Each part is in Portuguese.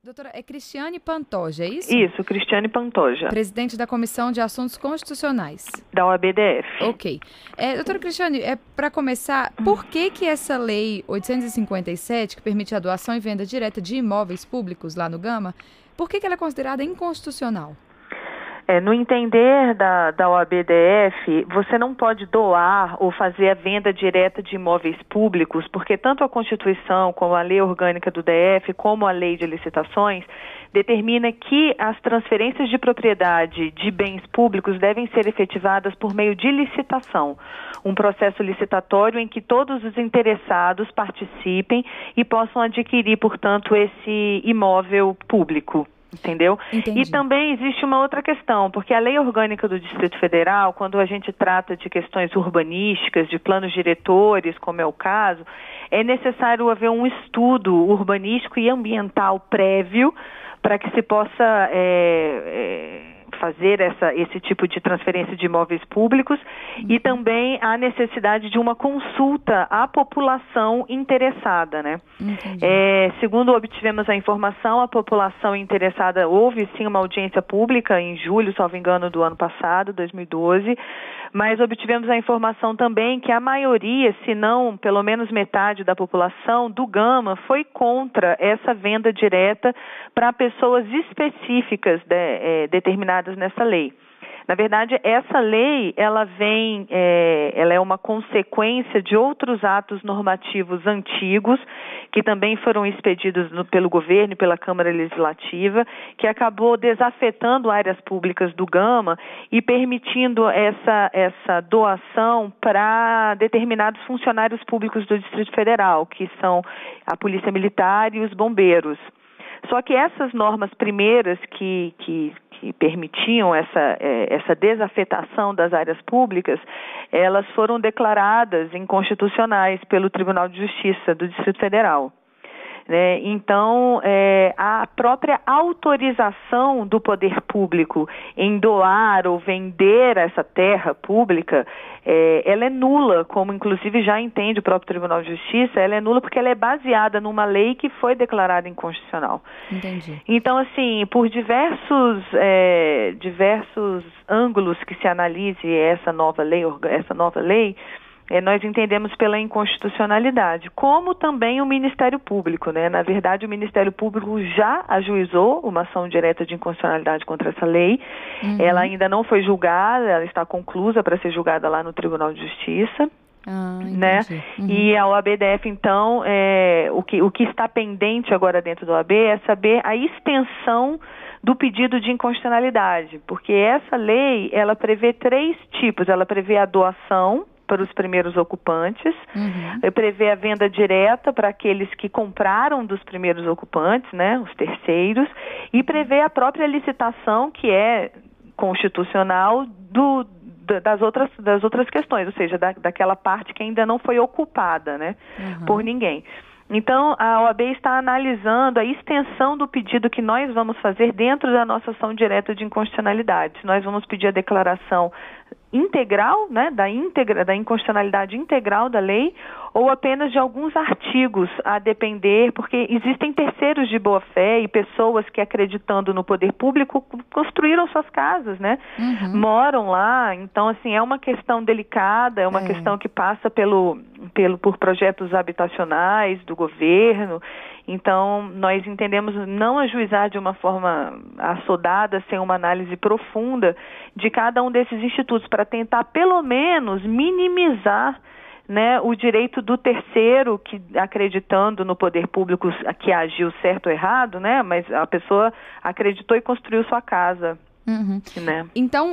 Doutora, é Cristiane Pantoja, é isso? Isso, Cristiane Pantoja. Presidente da Comissão de Assuntos Constitucionais. Da OAB-DF. Ok. Doutora Cristiane, para começar, por que essa lei 857, que permite a doação e venda direta de imóveis públicos lá no Gama, por que ela é considerada inconstitucional? No entender da OAB-DF, você não pode doar ou fazer a venda direta de imóveis públicos, porque tanto a Constituição, como a Lei Orgânica do DF, como a Lei de Licitações, determina que as transferências de propriedade de bens públicos devem ser efetivadas por meio de licitação. Um processo licitatório em que todos os interessados participem e possam adquirir, portanto, esse imóvel público. Entendeu? Entendi. E também existe uma outra questão, porque a Lei Orgânica do Distrito Federal, quando a gente trata de questões urbanísticas, de planos diretores, como é o caso, é necessário haver um estudo urbanístico e ambiental prévio para que se possa fazer esse tipo de transferência de imóveis públicos e também a necessidade de uma consulta à população interessada, né? Segundo obtivemos a informação, a população interessada, houve sim uma audiência pública em julho, salvo engano, do ano passado, 2012, mas obtivemos a informação também que a maioria, se não pelo menos metade da população do Gama foi contra essa venda direta para pessoas específicas determinadas nessa lei. Na verdade, essa lei, ela é uma consequência de outros atos normativos antigos, que também foram expedidos pelo governo e pela Câmara Legislativa, que acabou desafetando áreas públicas do Gama e permitindo essa doação para determinados funcionários públicos do Distrito Federal, que são a Polícia Militar e os bombeiros. Só que essas normas primeiras que permitiam essa desafetação das áreas públicas, elas foram declaradas inconstitucionais pelo Tribunal de Justiça do Distrito Federal. Então, a própria autorização do poder público em doar ou vender essa terra pública, ela é nula, como inclusive já entende o próprio Tribunal de Justiça, ela é nula porque ela é baseada numa lei que foi declarada inconstitucional. Entendi. Então, assim, por diversos ângulos que se analise essa nova lei, nós entendemos pela inconstitucionalidade, como também o Ministério Público, né? Na verdade, o Ministério Público já ajuizou uma ação direta de inconstitucionalidade contra essa lei. Ela ainda não foi julgada, ela está conclusa para ser julgada lá no Tribunal de Justiça. Né? E a OAB-DF, então, o que está pendente agora dentro da OAB é saber a extensão do pedido de inconstitucionalidade, porque essa lei, ela prevê 3 tipos, ela prevê a doação para os primeiros ocupantes, prevê a venda direta para aqueles que compraram dos primeiros ocupantes, né, os terceiros, e prevê a própria licitação, que é constitucional, das outras questões, ou seja, daquela parte que ainda não foi ocupada, né, por ninguém. Então, a OAB está analisando a extensão do pedido que nós vamos fazer dentro da nossa ação direta de inconstitucionalidade. Nós vamos pedir a declaração integral, né, da inconstitucionalidade integral da lei, ou apenas de alguns artigos, a depender, porque existem terceiros de boa-fé e pessoas que, acreditando no poder público, construíram suas casas, né? Moram lá. Então, assim, é uma questão delicada, é uma questão que passa por projetos habitacionais do governo. Então, nós entendemos não ajuizar de uma forma assodada, sem uma análise profunda de cada um desses institutos, para tentar, pelo menos, minimizar, né, o direito do terceiro, que acreditando no poder público que agiu certo ou errado, né, mas a pessoa acreditou e construiu sua casa. Né? Então,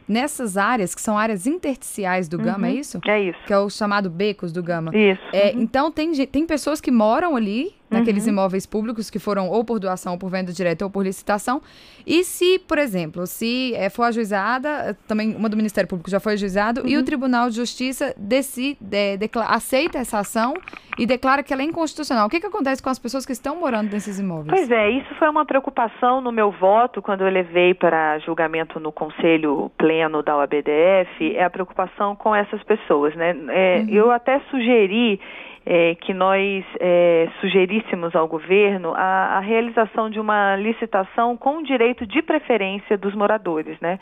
nessas áreas, que são áreas intersticiais do Gama, é isso? É isso. Que é o chamado becos do Gama. Isso. Então, tem pessoas que moram ali, naqueles imóveis públicos que foram ou por doação, ou por venda direta, ou por licitação. E se, por exemplo, for ajuizada, também uma do Ministério Público já foi ajuizado, e o Tribunal de Justiça aceita essa ação e declara que ela é inconstitucional. O que acontece com as pessoas que estão morando nesses imóveis? Pois é, isso foi uma preocupação no meu voto, quando eu levei para julgamento no Conselho Pleno da OAB-DF, é a preocupação com essas pessoas, né? Eu até sugeri que nós sugeríssemos ao governo a realização de uma licitação com direito de preferência dos moradores, né?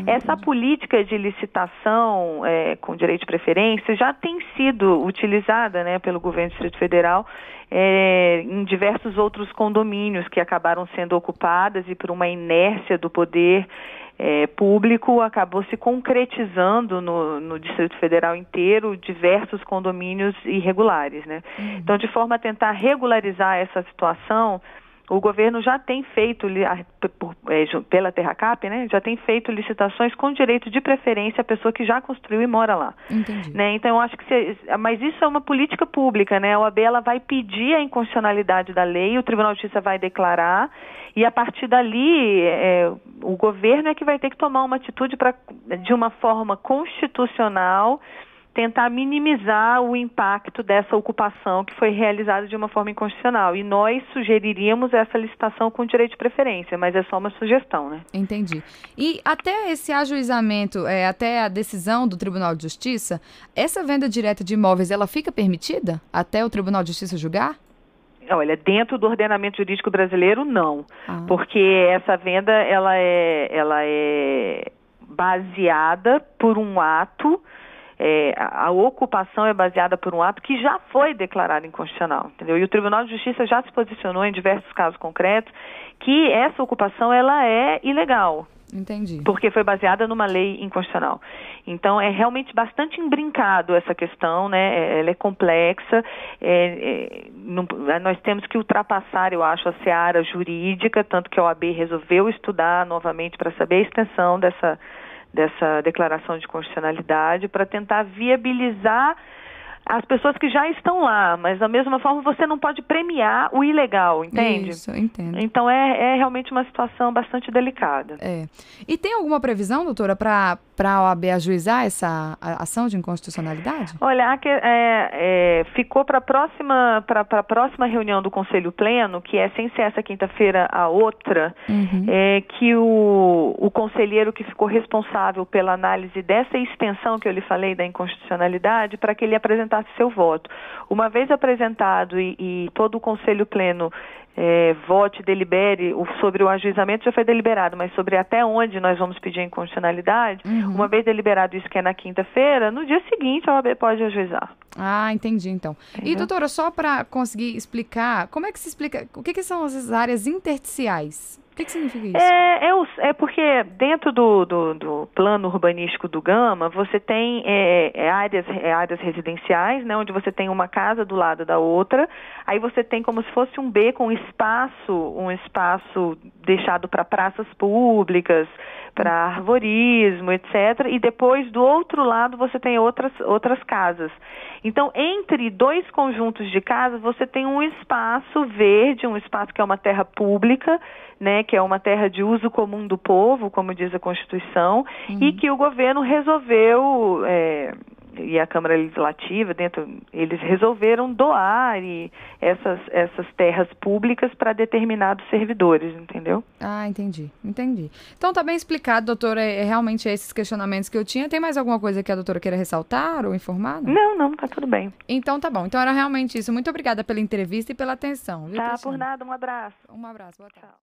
Essa política de licitação com direito de preferência já tem sido utilizada, né, pelo governo do Distrito Federal em diversos outros condomínios que acabaram sendo ocupadas e por uma inércia do poder público acabou se concretizando no Distrito Federal inteiro diversos condomínios irregulares, né? Então, de forma a tentar regularizar essa situação, o governo já tem feito, pela Terracap, né, já tem feito licitações com direito de preferência à pessoa que já construiu e mora lá. Entendi. Né? Então, eu acho que mas isso é uma política pública, né? A OAB ela vai pedir a inconstitucionalidade da lei, o Tribunal de Justiça vai declarar, e a partir dali, o governo é que vai ter que tomar uma atitude de uma forma constitucional, tentar minimizar o impacto dessa ocupação que foi realizada de uma forma inconstitucional. E nós sugeriríamos essa licitação com direito de preferência, mas é só uma sugestão, né? Entendi. E até esse ajuizamento, até a decisão do Tribunal de Justiça, essa venda direta de imóveis, ela fica permitida até o Tribunal de Justiça julgar? Olha, dentro do ordenamento jurídico brasileiro, não. Porque essa venda, ela é baseada por um ato. A ocupação é baseada por um ato que já foi declarado inconstitucional, entendeu? E o Tribunal de Justiça já se posicionou em diversos casos concretos que essa ocupação ela é ilegal. Entendi. Porque foi baseada numa lei inconstitucional. Então, é realmente bastante imbrincado essa questão, né? Ela é complexa. Nós temos que ultrapassar, eu acho, a seara jurídica, tanto que a OAB resolveu estudar novamente para saber a extensão dessa declaração de constitucionalidade para tentar viabilizar as pessoas que já estão lá, mas da mesma forma você não pode premiar o ilegal, entende? Isso, entendo. Então é realmente uma situação bastante delicada. E tem alguma previsão, doutora, para a OAB ajuizar essa ação de inconstitucionalidade? Olha, ficou para a próxima reunião do Conselho Pleno, que é sem ser essa quinta-feira a outra, que o conselheiro que ficou responsável pela análise dessa extensão que eu lhe falei da inconstitucionalidade, para que ele apresentasse seu voto. Uma vez apresentado e todo o Conselho Pleno vote, delibere sobre o ajuizamento, já foi deliberado, mas sobre até onde nós vamos pedir a inconstitucionalidade, uma vez deliberado isso que é na quinta-feira, no dia seguinte a OAB pode ajuizar. Ah, entendi então. Entendeu? E doutora, só para conseguir explicar, como é que se explica, o que são as áreas intersticiais? O que significa isso? É porque dentro do plano urbanístico do Gama, você tem áreas residenciais, né, onde você tem uma casa do lado da outra, aí você tem como se fosse um B com um espaço deixado para praças públicas, para arvorismo, etc. E depois, do outro lado, você tem outras casas. Então, entre dois conjuntos de casas, você tem um espaço verde, um espaço que é uma terra pública, né, que é uma terra de uso comum do povo, como diz a Constituição, e que o governo resolveu, e a Câmara Legislativa, eles resolveram doar essas terras públicas para determinados servidores, entendeu? Ah, entendi. Então tá bem explicado, doutora, realmente esses questionamentos que eu tinha. Tem mais alguma coisa que a doutora queira ressaltar ou informar? Não, tá tudo bem. Então tá bom. Então era realmente isso. Muito obrigada pela entrevista e pela atenção. Viu, Tá, Cristiane? por nada, um abraço. Um abraço, boa tarde. Tchau.